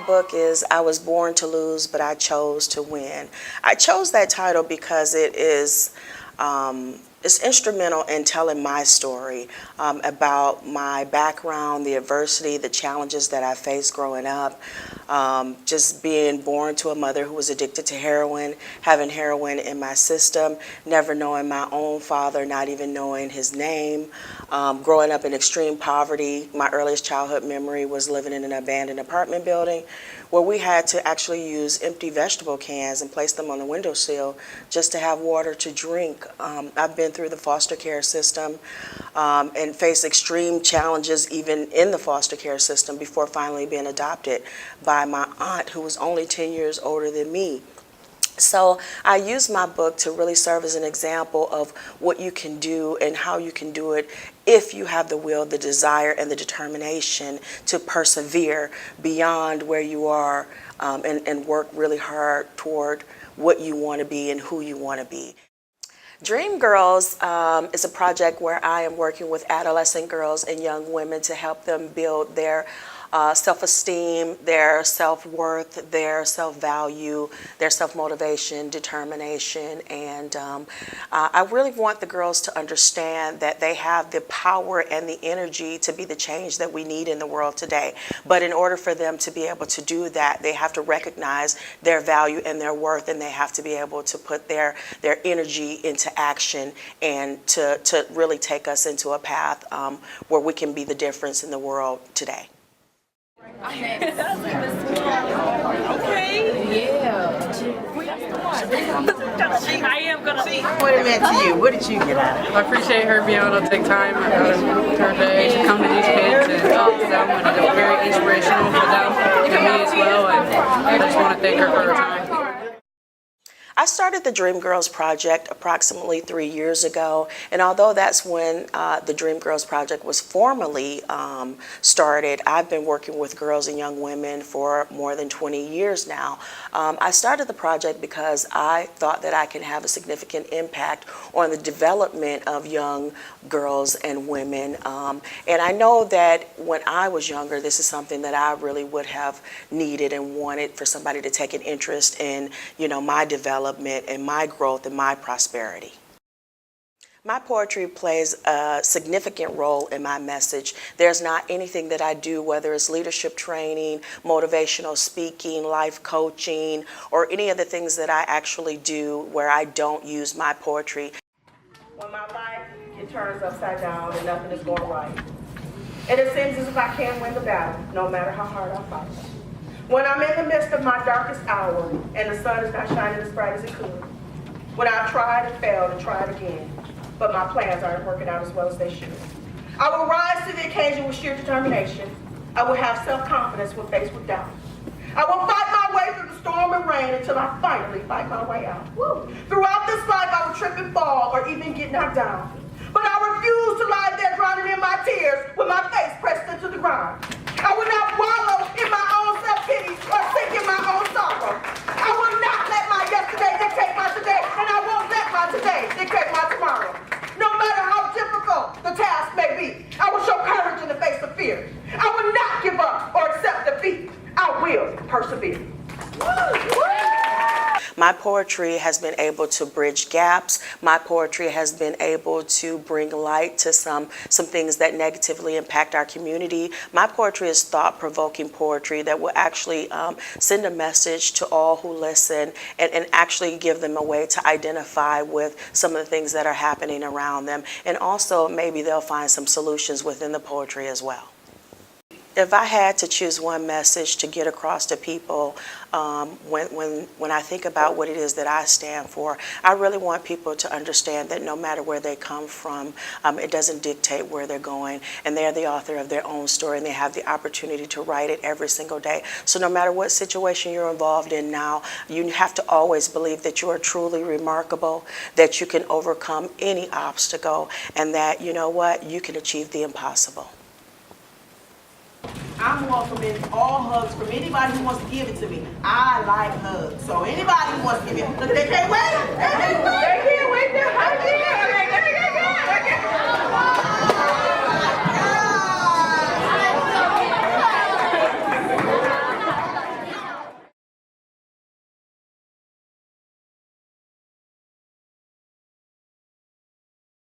book is I Was Born to Lose, but I Chose to Win. I chose that title because it is it's instrumental in telling my story about my background, the adversity, the challenges that I faced growing up. Just being born to a mother who was addicted to heroin, having heroin in my system, never knowing my own father, not even knowing his name. Growing up in extreme poverty, my earliest childhood memory was living in an abandoned apartment building where we had to actually use empty vegetable cans and place them on the windowsill just to have water to drink. I've been through the foster care system and faced extreme challenges even in the foster care system before finally being adopted by my aunt, who was only 10 years older than me. So I use my book to really serve as an example of what you can do and how you can do it if you have the will, the desire, and the determination to persevere beyond where you are and work really hard toward what you want to be and who you want to be. Dream Girls is a project where I am working with adolescent girls and young women to help them build their self-esteem, their self-worth, their self-value, their self-motivation, determination, and I really want the girls to understand that they have the power and the energy to be the change that we need in the world today. But in order for them to be able to do that, they have to recognize their value and their worth, and they have to be able to put their energy into action and to really take us into a path where we can be the difference in the world today. Okay. Yeah. I am gonna see what it meant to you. What did you get out of it? I appreciate her being able to take time out of her day to come to these kids and talk to them, and it's very inspirational for them and me as well, and I just want to thank her for her time. I started the Dream Girls Project approximately 3 years ago, and although that's when the Dream Girls Project was formally started, I've been working with girls and young women for more than 20 years now. I started the project because I thought that I can have a significant impact on the development of young girls and women, and I know that when I was younger, this is something that I really would have needed and wanted for somebody to take an interest in, my development and my growth and my prosperity. My poetry plays a significant role in my message. There's not anything that I do, whether it's leadership training, motivational speaking, life coaching, or any of the things that I actually do where I don't use my poetry. When my life it turns upside down and nothing is going right, and it seems as if I can't win the battle, no matter how hard I fight. When I'm in the midst of my darkest hour and the sun is not shining as bright as it could. When I've tried and failed and tried again, but my plans aren't working out as well as they should. I will rise to the occasion with sheer determination. I will have self-confidence when faced with doubt. I will fight my way through the storm and rain until I finally fight my way out. Throughout this life, I will trip and fall or even get knocked down. But I refuse to lie there drowning in my tears with my face pressed into the ground. I will not wallow in my own self-pity or sink in my own sorrow. I will not let my yesterday dictate my today, and I won't let my today dictate my tomorrow. No matter how difficult the task may be, I will show courage in the face of fear. I will not give up or accept defeat. I will persevere. My poetry has been able to bridge gaps. My poetry has been able to bring light to some things that negatively impact our community. My poetry is thought-provoking poetry that will actually send a message to all who listen and actually give them a way to identify with some of the things that are happening around them. And also maybe they'll find some solutions within the poetry as well. If I had to choose one message to get across to people when I think about what it is that I stand for, I really want people to understand that no matter where they come from, it doesn't dictate where they're going, and they're the author of their own story, and they have the opportunity to write it every single day. So no matter what situation you're involved in now, you have to always believe that you are truly remarkable, that you can overcome any obstacle, and that, you know what, you can achieve the impossible. I'm welcoming all hugs from anybody who wants to give it to me. I like hugs. So anybody who wants to give it, look, they can't wait. They can't wait. They're here.